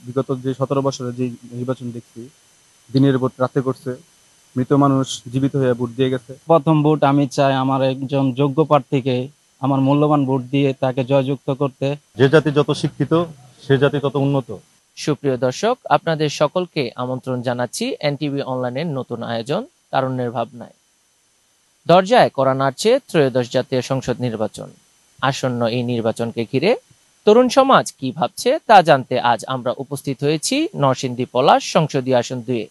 বিগত যে 17 বছরে যে নির্বাচন দেখছি, দিনের ভোট রাতে করছে, মৃত মানুষ জীবিত হয়ে ভোট দিয়ে গেছে। প্রথম ভোট আমি চাই আমার একজন যোগ্য প্রার্থীকে আমার মূল্যবান ভোট দিয়ে তাকে জয়যুক্ত করতে। যে জাতি যত শিক্ষিত সে জাতি তত উন্নত। সুপ্রিয় দর্শক, আপনাদের সকলকে আমন্ত্রণ জানাচ্ছি এনটিভি অনলাইনের নতুন আয়োজন তারুণ্যের ভাবনায়। দরজায় কড়া নাড়ছে ত্রয়োদশ জাতীয় সংসদ নির্বাচন। আসন্ন এই নির্বাচনকে ঘিরে তরুণ সমাজ কি ভাবছে তা জানতে আজ আমরা উপস্থিত হয়েছি নরসিংদী পলাশ সংসদীয় আসন 2-এ।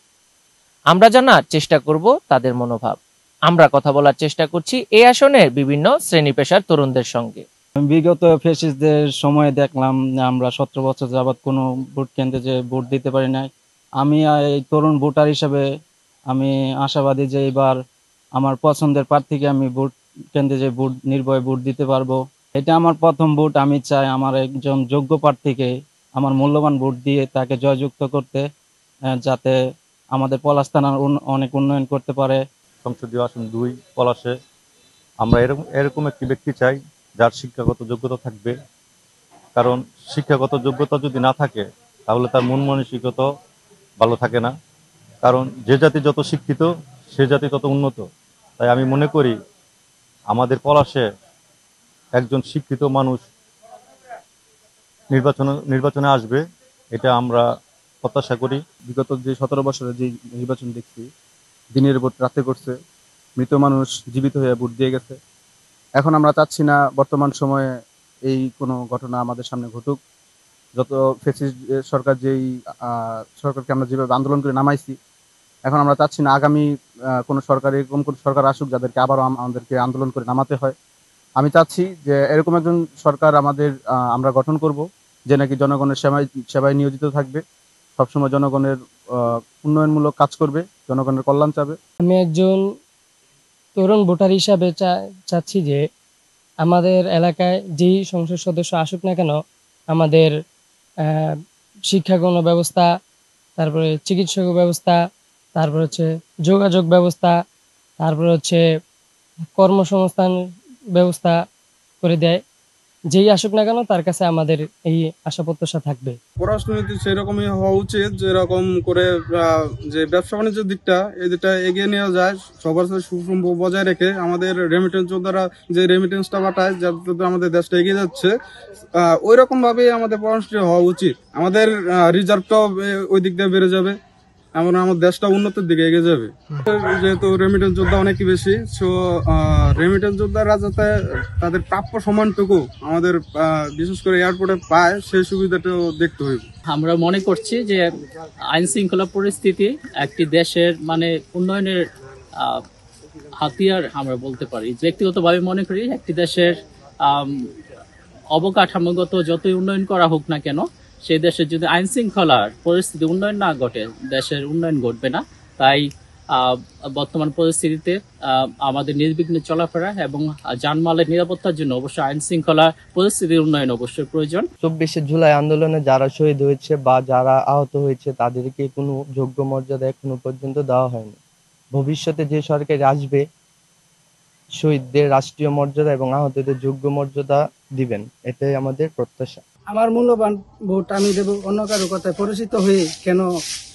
আমরা জানার চেষ্টা করব তাদের মনোভাব। আমরা কথা বলার চেষ্টা করছি এই আসনের বিভিন্ন শ্রেণী পেশার তরুণদের সঙ্গে। বিগত ফ্যাসিস্টদের সময়ে দেখলাম যে আমরা 17 বছর যাবৎ কোনো ভোট কেন্দ্রে যে ভোট দিতে পারি নাই। আমি এই তরুণ ভোটার হিসাবে আমি আশাবাদী যে এবার আমার পছন্দের প্রার্থীকে আমি ভোট কেন্দ্রে যে ভোট নির্ভয়ে ভোট দিতে পারবো। এটা আমার প্রথম ভোট। আমি চাই আমার একজন যোগ্য প্রার্থীকে আমার মূল্যবান ভোট দিয়ে তাকে জয়যুক্ত করতে, যাতে আমাদের পলাশ থানার অনেক উন্নয়ন করতে পারে। সংসদীয় আসন 2 পলাশে আমরা এরকম একটি ব্যক্তি চাই যার শিক্ষাগত যোগ্যতা থাকবে। কারণ শিক্ষাগত যোগ্যতা যদি না থাকে তাহলে তার মন মানসিকতা ভালো থাকে না। কারণ যে জাতি যত শিক্ষিত সে জাতি তত উন্নত। তাই আমি মনে করি আমাদের পলাশে একজন শিক্ষিত মানুষ নির্বাচনে আসবে, এটা আমরা প্রত্যাশা করি। বিগত যে 17 বছরে যে নির্বাচন দেখছি, দিনের ভোট রাতে করছে, মৃত মানুষ জীবিত হয়ে ভোট দিয়ে গেছে। এখন আমরা চাচ্ছি না বর্তমান সময়ে এই কোনো ঘটনা আমাদের সামনে ঘটুক। যত ফ্যাসিস্ট সরকার সরকারকে আমরা যেভাবে আন্দোলন করে নামাইছি, এখন আমরা চাচ্ছি না আগামী কোনো সরকার, এরকম কোনো সরকার আসুক যাদেরকে আবারও আমাদেরকে আন্দোলন করে নামাতে হয়। আমি চাচ্ছি যে এরকম একজন সরকার আমরা গঠন করব, যে নাকি জনগণের সেবায় নিয়োজিত থাকবে, সবসময় জনগণের উন্নয়নমূলক কাজ করবে, জনগণের কল্যাণ চাবে। আমি একজন তরুণ ভোটার হিসাবে চাচ্ছি যে আমাদের এলাকায় যেই সংসদ সদস্য আসুক না কেন, আমাদের শিক্ষাগণ ব্যবস্থা, তারপরে চিকিৎসক ব্যবস্থা, তারপর হচ্ছে যোগাযোগ ব্যবস্থা, তারপর হচ্ছে কর্মসংস্থান ব্যবস্থা করে দেয়। যেই আসুক না কেন তার কাছে আমাদের এই আশা প্রত্যাশা থাকবে। পররাষ্ট্রনীতি সেরকমই হওয়া উচিত, যেরকম করে যে ব্যবসা বাণিজ্যের দিকটা, এই দিকটা এগিয়ে নেওয়া যায়, সবার সাথে সুসম্পর্ক বজায় রেখে। আমাদের রেমিটেন্স যোদ্ধারা যে রেমিটেন্সটা পাঠায়, যাতে আমাদের দেশটা এগিয়ে যাচ্ছে, ওই রকম ভাবেই আমাদের পররাষ্ট্র হওয়া উচিত। আমাদের রিজার্ভটাও ওই দিক দিয়ে বেড়ে যাবে, এমন আমার দেশটা উন্নতির দিকে এগিয়ে যাবে। যেহেতু রেমিটেন্স যোদ্ধা অনেকই বেশি, সো রেমিটেন্স যোদ্ধারা যাতে তাদের প্রাপ্য সম্মানটুকু আমাদের বিশেষ করে এয়ারপোর্টে পায়, সেই সুবিধাটাও দেখতে হইবে। আমরা মনে করছি যে আইন শৃঙ্খলা পরিস্থিতি একটি দেশের উন্নয়নের হাতিয়ার আমরা বলতে পারি। ব্যক্তিগতভাবে মনে করি একটি দেশের অবকাঠামোগত যতই উন্নয়ন করা হোক না কেন, সেই দেশের যদি আইন শৃঙ্খলার পরিস্থিতি উন্নয়ন না ঘটে, দেশের উন্নয়ন ঘটবে না। তাই বর্তমান পরিস্থিতিতে আমাদের নির্বিঘ্নে চলাফেরা এবং জানমালের নিরাপত্তার জন্য অবশ্যই আইন শৃঙ্খলা পরিস্থিতির উন্নয়ন অবশ্যই প্রয়োজন। 24শে জুলাই আন্দোলনে যারা শহীদ হয়েছে বা যারা আহত হয়েছে তাদেরকে কোনো যোগ্য মর্যাদা এখনো পর্যন্ত দেওয়া হয়নি। ভবিষ্যতে যে সরকার আসবে শহীদদের রাষ্ট্রীয় মর্যাদা এবং আহতদের যোগ্য মর্যাদা দিবেন, এটাই আমাদের প্রত্যাশা। আমার মূল্যবান ভোট আমি দেব, অন্য কারো কথায় পরিচিত হয়ে কেন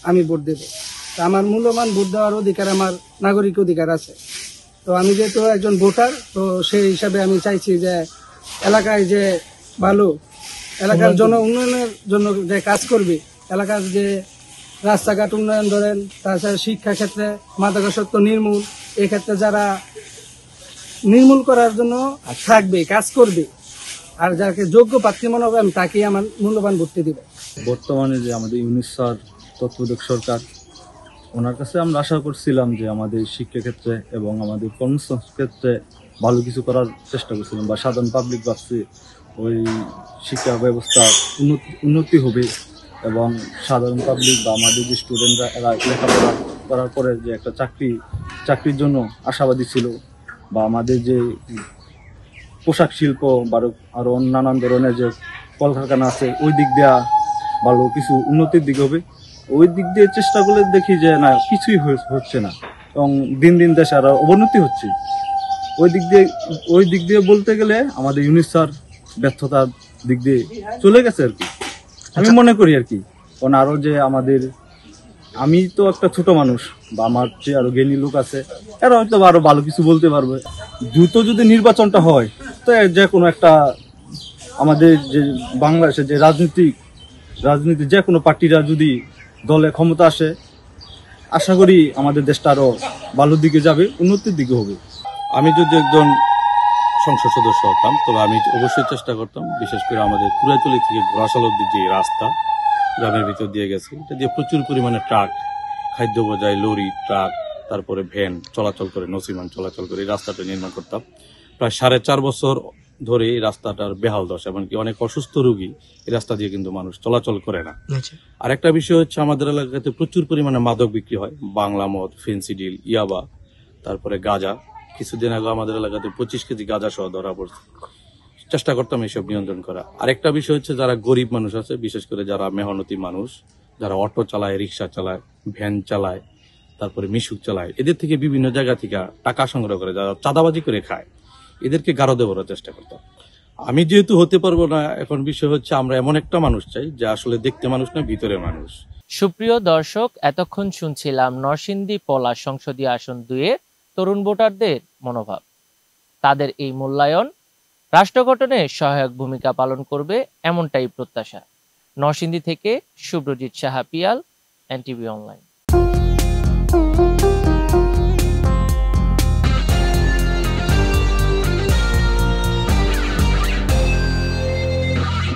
আমি ভোট দেব? আমার মূল্যবান ভোট দেওয়ার অধিকার আমার নাগরিক অধিকার আছে। তো আমি যেহেতু একজন ভোটার, তো সেই হিসাবে আমি চাইছি যে এলাকায় যে ভালো এলাকার জন উন্নয়নের জন্য যে কাজ করবে, এলাকার যে রাস্তাঘাট উন্নয়ন ধরেন, তাছাড়া শিক্ষা ক্ষেত্রে মাদকাসক্ত নির্মূল, এক্ষেত্রে যারা নির্মূল করার জন্য থাকবে, কাজ করবে, আর যাকে যোগ্য প্রার্থী মনে হবে আমি তাকেই আমার মূল্যবান ভোটটি দিব। বর্তমানে যে আমাদের ইউনিস স্যার তত্ত্বাবধায়ক সরকার, ওনার কাছে আমরা আশা করছিলাম যে আমাদের শিক্ষাক্ষেত্রে এবং আমাদের কর্মসংস্থান ক্ষেত্রে ভালো কিছু করার চেষ্টা করছিলাম, বা সাধারণ পাবলিক ভাবছে ওই শিক্ষা ব্যবস্থা উন্নতি হবে এবং সাধারণ পাবলিক বা আমাদের যে স্টুডেন্টরা এরা লেখাপড়া করার পরে যে একটা চাকরির জন্য আশাবাদী ছিল, বা আমাদের যে পোশাক শিল্প বা আরও নানান ধরনের যে কলকারখানা আছে ওই দিক দিয়ে ভালো কিছু উন্নতির দিকে হবে। ওই দিক দিয়ে চেষ্টা করলে দেখি যে না, কিছুই হচ্ছে না এবং দিন দিন দেশে আরো অবনতি হচ্ছে। ওই দিক দিয়ে বলতে গেলে আমাদের ইউনিস স্যার ব্যর্থতার দিক দিয়ে চলে গেছে আর কি, আমি মনে করি আর কি। কারণ আরো যে আমাদের, আমি তো একটা ছোট মানুষ বা আমার যে আরো জ্ঞানী লোক আছে, এরা হয়তো আরো ভালো কিছু বলতে পারবে। দ্রুত যদি নির্বাচনটা হয়, তো যে কোনো একটা আমাদের যে বাংলাদেশে যে রাজনীতি যে কোনো পার্টিরা যদি দলে ক্ষমতা আসে, আশা করি আমাদের দেশটা আরো ভালোর দিকে যাবে, উন্নতির দিকে হবে। আমি যদি একজন সংসদ সদস্য হতাম, তবে আমি অবশ্যই চেষ্টা করতাম, বিশেষ করে আমাদের কুড়াইতলি থেকে ঘোড়াশাল অব্দি যে রাস্তা গ্রামের ভিতর দিয়ে গেছে, এটা দিয়ে প্রচুর পরিমাণে ট্রাক, খাদ্য বোঝাই লরি, ট্রাক, তারপরে ভ্যান চলাচল করে, নসিমান চলাচল করে এই রাস্তাটা নির্মাণ করতাম। প্রায় 4.5 বছর ধরে এই রাস্তাটার বেহাল দশা, এমনকি অনেক অসুস্থ রোগী এই রাস্তা দিয়ে কিন্তু মানুষ চলাচল করে না। আর একটা বিষয় হচ্ছে, আমাদের এলাকাতে প্রচুর পরিমাণে মাদক বিক্রি হয়, বাংলা মদ, ফেন্সিডিল, ইয়াবা, তারপরে গাঁজা। কিছুদিন আগে আমাদের এলাকাতে 25 কেজি গাঁজা সহ ধরা পড়ছে। চেষ্টা করতাম এইসব নিয়ন্ত্রণ করা। আরেকটা বিষয় হচ্ছে, যারা গরিব মানুষ আছে, বিশেষ করে যারা মেহনতি মানুষ, যারা অটো চালায়, রিক্সা চালায়, ভ্যান চালায়, তারপরে মিশুক চালায়, এদের থেকে বিভিন্ন জায়গা থেকে টাকা সংগ্রহ করে, যারা চাঁদাবাজি করে খায়, এদেরকে গারো দেওয়ার চেষ্টা করতাম। আমি যেহেতু হতে পারবো না, এখন বিষয় হচ্ছে আমরা এমন একটা মানুষ চাই যে আসলে দেখতে মানুষ না, ভিতরে মানুষ। সুপ্রিয় দর্শক, এতক্ষণ শুনছিলাম নরসিংদী পলাশ সংসদীয় আসন 2-এর তরুণ ভোটারদের মনোভাব। তাদের এই মূল্যায়ন রাষ্ট্র গঠনে সহায়ক ভূমিকা পালন করবে, এমনটাই প্রত্যাশা। নরসিংদী থেকে শুভ্রজিৎ সাহা পিয়াল, এনটিভি অনলাইন।